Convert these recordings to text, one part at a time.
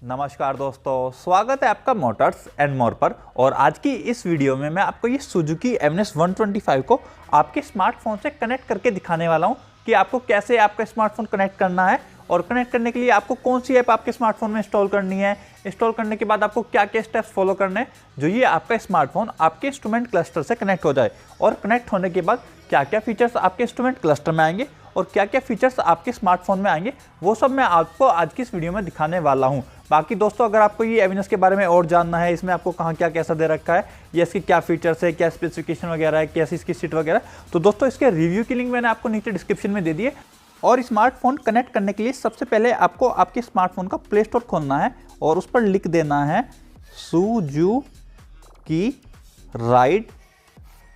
नमस्कार दोस्तों, स्वागत है आपका मोटर्स एंड मोर पर। और आज की इस वीडियो में मैं आपको ये सुजुकी एमनेस 125 को आपके स्मार्टफोन से कनेक्ट करके दिखाने वाला हूँ कि आपको कैसे आपका स्मार्टफोन कनेक्ट करना है और कनेक्ट करने के लिए आपको कौन सी ऐप आपके स्मार्टफोन में इंस्टॉल करनी है। इंस्टॉल करने के बाद आपको क्या क्या स्टेप्स फॉलो करने हैं जो ये आपका स्मार्टफोन आपके इंस्ट्रूमेंट क्लस्टर से कनेक्ट हो जाए, और कनेक्ट होने के बाद क्या क्या फीचर्स आपके इंस्ट्रूमेंट क्लस्टर में आएंगे और क्या क्या फीचर्स आपके स्मार्टफोन में आएंगे, वो सब मैं आपको आज की इस वीडियो में दिखाने वाला हूं। बाकी दोस्तों, अगर आपको ये एवेनस के बारे में और जानना है, इसमें आपको कहाँ क्या कैसा दे रखा है, या इसकी क्या फीचर्स है, क्या स्पेसिफिकेशन वगैरह है, कैसी इसकी सीट वगैरह, तो दोस्तों इसके रिव्यू की लिंक मैंने आपको नीचे डिस्क्रिप्शन में दे दी है। और स्मार्टफोन कनेक्ट करने के लिए सबसे पहले आपको आपके स्मार्टफोन का प्ले स्टोर खोलना है और उस पर लिख देना है सुजुकी राइड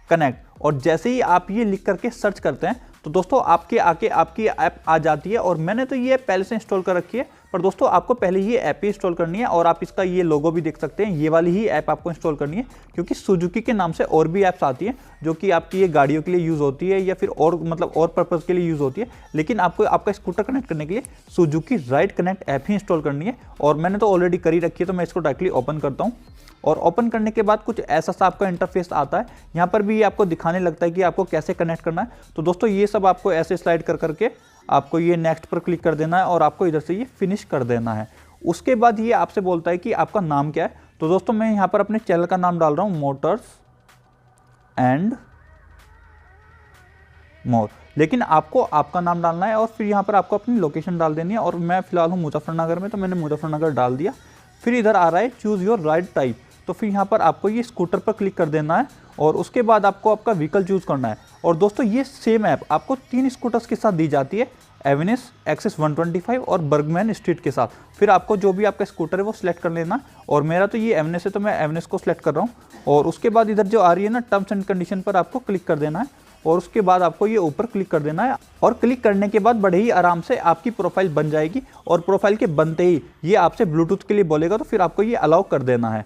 कनेक्ट। और जैसे ही आप ये लिख करके सर्च करते हैं तो दोस्तों आपके आके आपकी ऐप आ जाती है। और मैंने तो ये पहले से इंस्टॉल कर रखी है, पर दोस्तों आपको पहले ये ऐप ही इंस्टॉल करनी है। और आप इसका ये लोगो भी देख सकते हैं, ये वाली ही ऐप आपको इंस्टॉल करनी है, क्योंकि सुजुकी के नाम से और भी ऐप्स आती हैं जो कि आपकी ये गाड़ियों के लिए यूज़ होती है या फिर और और पर्पज़ के लिए यूज़ होती है। लेकिन आपको आपका स्कूटर कनेक्ट करने के लिए सुजुकी राइड कनेक्ट ऐप ही इंस्टॉल करनी है। और मैंने तो ऑलरेडी करी रखी है, तो मैं इसको डायरेक्टली ओपन करता हूँ। और ओपन करने के बाद कुछ ऐसा सा आपका इंटरफेस आता है। यहाँ पर भी आपको दिखाने लगता है कि आपको कैसे कनेक्ट करना है। तो दोस्तों ये सब आपको ऐसे स्लाइड कर करके आपको ये नेक्स्ट पर क्लिक कर देना है और आपको इधर से ये फिनिश कर देना है। उसके बाद ये आपसे बोलता है कि आपका नाम क्या है। तो दोस्तों मैं यहाँ पर अपने चैनल का नाम डाल रहा हूँ, मोटर्स एंड मोर। लेकिन आपको आपका नाम डालना है और फिर यहाँ पर आपको अपनी लोकेशन डाल देनी है। और मैं फिलहाल हूँ मुजफ्फरनगर में, तो मैंने मुजफ्फरनगर डाल दिया। फिर इधर आ रहा है चूज़ योर राइड टाइप, तो फिर यहाँ पर आपको ये स्कूटर पर क्लिक कर देना है और उसके बाद आपको आपका व्हीकल चूज़ करना है। और दोस्तों ये सेम ऐप आपको 3 स्कूटर्स के साथ दी जाती है, एवेनिस, एक्सेस 125 और बर्गमैन स्ट्रीट के साथ। फिर आपको जो भी आपका स्कूटर है वो सिलेक्ट कर लेना। और मेरा तो ये एवेनिस है, तो मैं एवेनिस को सिलेक्ट कर रहा हूँ। और उसके बाद इधर जो आ रही है ना टर्म्स एंड कंडीशन पर आपको क्लिक कर देना है। और उसके बाद आपको ये ऊपर क्लिक कर देना है। और क्लिक करने के बाद बड़े ही आराम से आपकी प्रोफाइल बन जाएगी। और प्रोफाइल के बनते ही ये आपसे ब्लूटूथ के लिए बोलेगा, तो फिर आपको ये अलाउ कर देना है।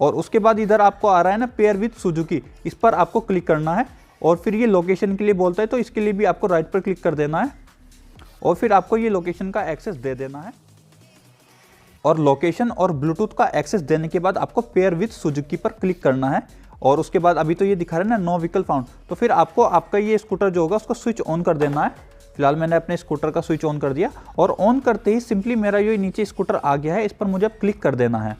और उसके बाद इधर आपको आ रहा है ना पेयर विद सुजुकी, इस पर आपको क्लिक करना है। और फिर ये लोकेशन के लिए बोलता है, तो इसके लिए भी आपको राइट पर क्लिक कर देना है और फिर आपको ये लोकेशन का एक्सेस दे देना है। और लोकेशन और ब्लूटूथ का एक्सेस देने के बाद आपको पेयर विद सुजुकी पर क्लिक करना है। और उसके बाद अभी तो ये दिखा रहा है ना नो व्हीकल फाउंड, तो फिर आपको आपका ये स्कूटर जो होगा उसको स्विच ऑन कर देना है। फिलहाल मैंने अपने स्कूटर का स्विच ऑन कर दिया। और ऑन करते ही सिंपली मेरा ये नीचे स्कूटर आ गया है, इस पर मुझे अब क्लिक कर देना है।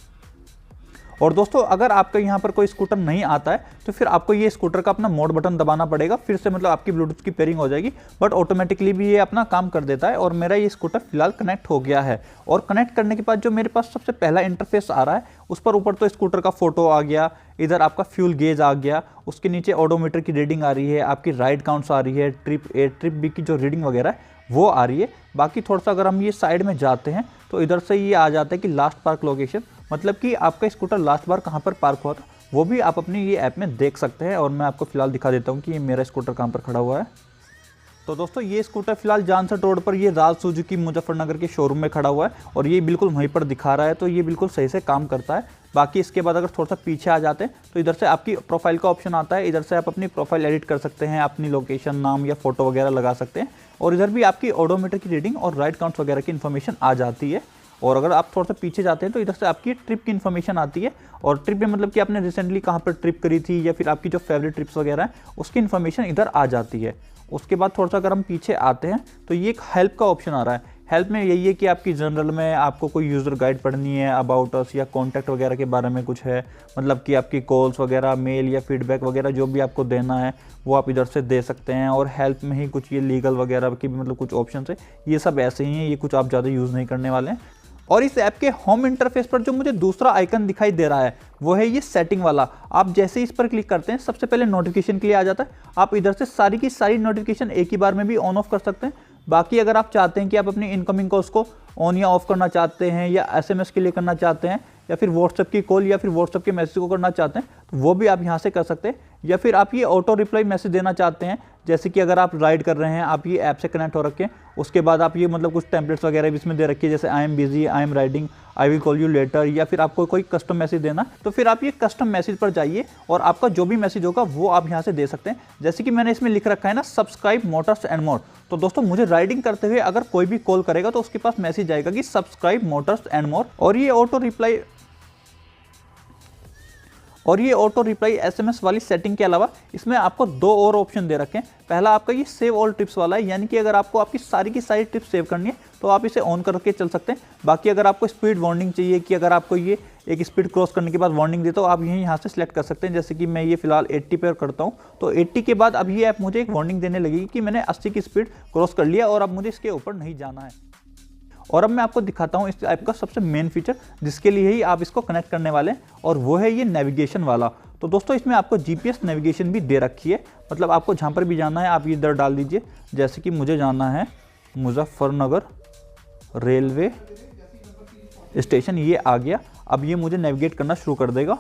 और दोस्तों अगर आपका यहाँ पर कोई स्कूटर नहीं आता है तो फिर आपको ये स्कूटर का अपना मोड बटन दबाना पड़ेगा, फिर से मतलब आपकी ब्लूटूथ की पेयरिंग हो जाएगी। बट ऑटोमेटिकली भी ये अपना काम कर देता है। और मेरा ये स्कूटर फिलहाल कनेक्ट हो गया है। और कनेक्ट करने के बाद जो मेरे पास सबसे पहला इंटरफेस आ रहा है उस पर ऊपर तो स्कूटर का फोटो आ गया, इधर आपका फ्यूल गेज आ गया, उसके नीचे ओडोमीटर की रीडिंग आ रही है, आपकी राइड काउंट्स आ रही है, ट्रिप ए ट्रिप बी की जो रीडिंग वगैरह है वो आ रही है। बाकी थोड़ा सा अगर हम ये साइड में जाते हैं तो इधर से ये आ जाता है कि लास्ट पार्क लोकेशन, मतलब कि आपका स्कूटर लास्ट बार कहाँ पर पार्क हुआ था वो भी आप अपनी ये ऐप में देख सकते हैं। और मैं आपको फिलहाल दिखा देता हूँ कि ये मेरा स्कूटर कहाँ पर खड़ा हुआ है। तो दोस्तों ये स्कूटर फिलहाल जानसट रोड पर ये राज सुजुकी मुजफ्फरनगर के शोरूम में खड़ा हुआ है और ये बिल्कुल वहीं पर दिखा रहा है, तो ये बिल्कुल सही से काम करता है। बाकी इसके बाद अगर थोड़ा सा पीछे आ जाते हैं तो इधर से आपकी प्रोफाइल का ऑप्शन आता है, इधर से आप अपनी प्रोफाइल एडिट कर सकते हैं, अपनी लोकेशन, नाम या फोटो वगैरह लगा सकते हैं। और इधर भी आपकी ओडोमीटर की रीडिंग और राइड काउंट्स वगैरह की इन्फॉर्मेशन आ जाती है। और अगर आप थोड़ा सा पीछे जाते हैं तो इधर से आपकी ट्रिप की इन्फॉर्मेशन आती है। और ट्रिप में मतलब कि आपने रिसेंटली कहाँ पर ट्रिप करी थी या फिर आपकी जो फेवरेट ट्रिप्स वगैरह हैं उसकी इन्फॉर्मेशन इधर आ जाती है। उसके बाद थोड़ा सा अगर हम पीछे आते हैं तो ये एक हेल्प का ऑप्शन आ रहा है। हेल्प में यही है कि आपकी जनरल में आपको कोई यूज़र गाइड पढ़नी है, अबाउट अस या कॉन्टैक्ट वगैरह के बारे में कुछ है, मतलब कि आपकी कॉल्स वगैरह, मेल या फीडबैक वगैरह जो भी आपको देना है वो आप इधर से दे सकते हैं। और हेल्प में ही कुछ ये लीगल वगैरह की भी मतलब कुछ ऑप्शन है, ये सब ऐसे ही हैं, ये कुछ आप ज़्यादा यूज़ नहीं करने वाले हैं। और इस ऐप के होम इंटरफेस पर जो मुझे दूसरा आइकन दिखाई दे रहा है वो है ये सेटिंग वाला। आप जैसे इस पर क्लिक करते हैं सबसे पहले नोटिफिकेशन के लिए आ जाता है। आप इधर से सारी की सारी नोटिफिकेशन एक ही बार में भी ऑन ऑफ कर सकते हैं। बाकी अगर आप चाहते हैं कि आप अपनी इनकमिंग कॉल्स को ऑन या ऑफ करना चाहते हैं, या एसएमएस के लिए करना चाहते हैं, या फिर व्हाट्सएप की कॉल या फिर व्हाट्सएप के मैसेज को करना चाहते हैं तो वो भी आप यहाँ से कर सकते हैं। या फिर आप ये ऑटो रिप्लाई मैसेज देना चाहते हैं, जैसे कि अगर आप राइड कर रहे हैं, आप ये ऐप से कनेक्ट हो रखे हैं, उसके बाद आप ये मतलब कुछ टेम्पलेट्स वगैरह भी इसमें दे रखी है, जैसे I am busy, I am riding, I will call you later, या फिर आपको कोई कस्टम मैसेज देना, तो फिर आप ये कस्टम मैसेज पर जाइए और आपका जो भी मैसेज होगा वो आप यहाँ से दे सकते हैं। जैसे कि मैंने इसमें लिख रखा है ना, सब्सक्राइब मोटर्स एंड मोर। तो दोस्तों मुझे राइडिंग करते हुए अगर कोई भी कॉल करेगा तो उसके पास मैसेज आएगा कि सब्सक्राइब मोटर्स एंड मोर। और ये ऑटो रिप्लाई एसएमएस वाली सेटिंग के अलावा इसमें आपको 2 और ऑप्शन दे रखे हैं। पहला आपका ये सेव ऑल ट्रिप्स वाला है, यानी कि अगर आपको आपकी सारी की सारी ट्रिप्स सेव करनी है तो आप इसे ऑन करके चल सकते हैं। बाकी अगर आपको स्पीड वार्निंग चाहिए कि अगर आपको ये एक स्पीड क्रॉस करने के बाद वार्निंग दे तो आप यहाँ से सिलेक्ट कर सकते हैं। जैसे कि मैं ये फिलहाल 80 पर करता हूँ, तो 80 के बाद अब ये ऐप मुझे एक वार्निंग देने लगेगी कि मैंने 80 की स्पीड क्रॉस कर लिया और अब मुझे इसके ऊपर नहीं जाना है। और अब मैं आपको दिखाता हूँ इस ऐप का सबसे मेन फीचर जिसके लिए ही आप इसको कनेक्ट करने वाले हैं, और वो है ये नेविगेशन वाला। तो दोस्तों इसमें आपको जीपीएस नेविगेशन भी दे रखी है, मतलब आपको जहाँ पर भी जाना है आप ये इधर डाल दीजिए। जैसे कि मुझे जाना है मुजफ्फरनगर रेलवे स्टेशन, ये आ गया। अब ये मुझे नेविगेट करना शुरू कर देगा।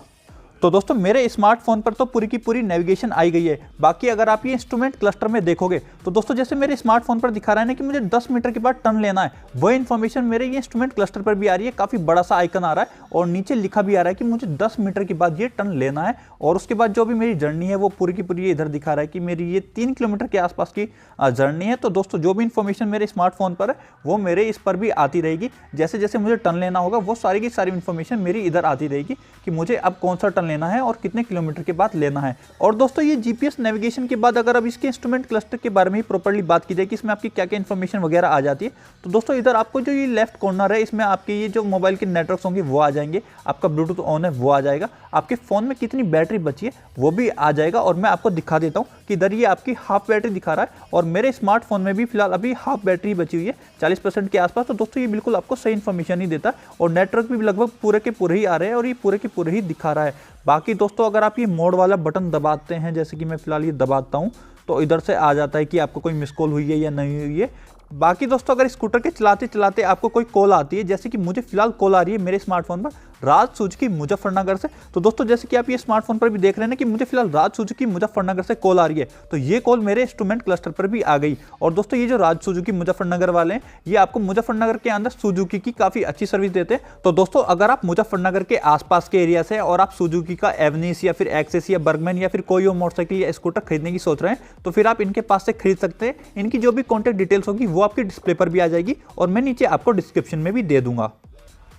तो दोस्तों मेरे स्मार्टफोन पर तो पूरी की पूरी नेविगेशन आई गई है। बाकी अगर आप ये इंस्ट्रूमेंट क्लस्टर में देखोगे तो दोस्तों जैसे मेरे स्मार्टफोन पर दिखा रहा है ना कि मुझे 10 मीटर के बाद टर्न लेना है, वही इन्फॉर्मेशन मेरे ये इंस्ट्रूमेंट क्लस्टर पर भी आ रही है। काफ़ी बड़ा सा आइकन आ रहा है और नीचे लिखा भी आ रहा है कि मुझे 10 मीटर के बाद ये टर्न लेना है। और उसके बाद जो भी मेरी जर्नी है वो पूरी की पूरी इधर दिखा रहा है कि मेरी ये 3 किलोमीटर के आसपास की जर्नी है। तो दोस्तों जो भी इन्फॉर्मेशन मेरे स्मार्टफोन पर है वो मेरे इस पर भी आती रहेगी। जैसे जैसे मुझे टर्न लेना होगा वो सारी की सारी इन्फॉर्मेशन मेरी इधर आती रहेगी कि मुझे अब कौन सा टर्न लेना है और कितने किलोमीटर के बाद लेना है। और दोस्तों ये जीपीएस नेविगेशन के बाद अगर अब इसके इंस्ट्रूमेंट क्लस्टर के बारे में ही प्रॉपर्ली बात की जाए कि इसमें आपकी क्या क्या इन्फॉर्मेशन वगैरह आ जाती है, तो दोस्तों इधर आपको जो ये लेफ्ट कॉर्नर है इसमें आपके ये जो मोबाइल के नेटवर्क्स होंगे वो आ जाएंगे, आपका ब्लूटूथ ऑन है वो आ जाएगा, आपके फोन में कितनी बैटरी बची है वो भी आ जाएगा। और मैं आपको दिखा देता हूँ कि इधर ये आपकी हाफ बैटरी दिखा रहा है और मेरे स्मार्टफोन में भी फिलहाल अभी हाफ बैटरी बची हुई है 40% के आसपास। तो दोस्तों ये बिल्कुल आपको सही इन्फॉर्मेशन ही देता है और नेटवर्क भी लगभग पूरे के पूरे ही आ रहे हैं और ये पूरे के पूरे ही दिखा रहा है। बाकी दोस्तों अगर आप ये मोड वाला बटन दबाते हैं, जैसे कि मैं फिलहाल ये दबाता हूँ, तो इधर से आ जाता है कि आपको कोई मिस कॉल हुई है या नहीं हुई है। बाकी दोस्तों अगर स्कूटर के चलाते चलाते आपको कोई कॉल आती है, जैसे कि मुझे फिलहाल कॉल आ रही है मेरे स्मार्टफोन पर राज सुजुकी मुजफ्फरनगर से, तो दोस्तों जैसे कि आप ये स्मार्टफोन पर भी देख रहे हैं ना कि मुझे फिलहाल राज सुजुकी मुजफ्फरनगर से कॉल आ रही है, तो ये कॉल मेरे इंस्ट्रूमेंट क्लस्टर पर भी आ गई। और दोस्तों ये जो राज सुजुकी मुजफ्फरनगर वाले हैं ये आपको मुजफ्फरनगर के अंदर सुजुकी की काफ़ी अच्छी सर्विस देते हैं। तो दोस्तों अगर आप मुजफ्फरनगर के आसपास के एरिया से और आप सुजुकी का एवनिस या फिर एक्सेस या बर्गमैन या फिर कोई और मोटरसाइकिल या स्कूटर खरीदने की सोच रहे हैं तो फिर आप इनके पास से खरीद सकते हैं। इनकी जो भी कॉन्टैक्ट डिटेल्स होगी वो आपके डिस्प्ले पर भी आ जाएगी और मैं नीचे आपको डिस्क्रिप्शन में भी दे दूंगा।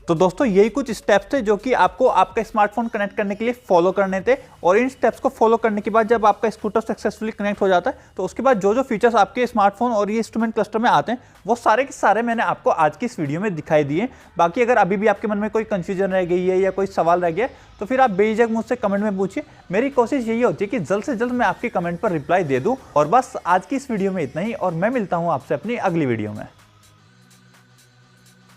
तो दोस्तों यही कुछ स्टेप्स थे जो कि आपको आपका स्मार्टफोन कनेक्ट करने के लिए फॉलो करने थे। और इन स्टेप्स को फॉलो करने के बाद जब आपका स्कूटर सक्सेसफुली कनेक्ट हो जाता है तो उसके बाद जो जो फीचर्स आपके स्मार्टफोन और ये इंस्ट्रूमेंट क्लस्टर में आते हैं वो सारे के सारे मैंने आपको आज की इस वीडियो में दिखाई दिए। बाकी अगर अभी भी आपके मन में कोई कंफ्यूजन रह गई है या कोई सवाल रह गया तो फिर आप बेझिझक मुझसे कमेंट में पूछिए। मेरी कोशिश यही होती है कि जल्द से जल्द मैं आपके कमेंट पर रिप्लाई दे दूँ। और बस आज की इस वीडियो में इतना ही और मैं मिलता हूँ आपसे अपनी अगली वीडियो में।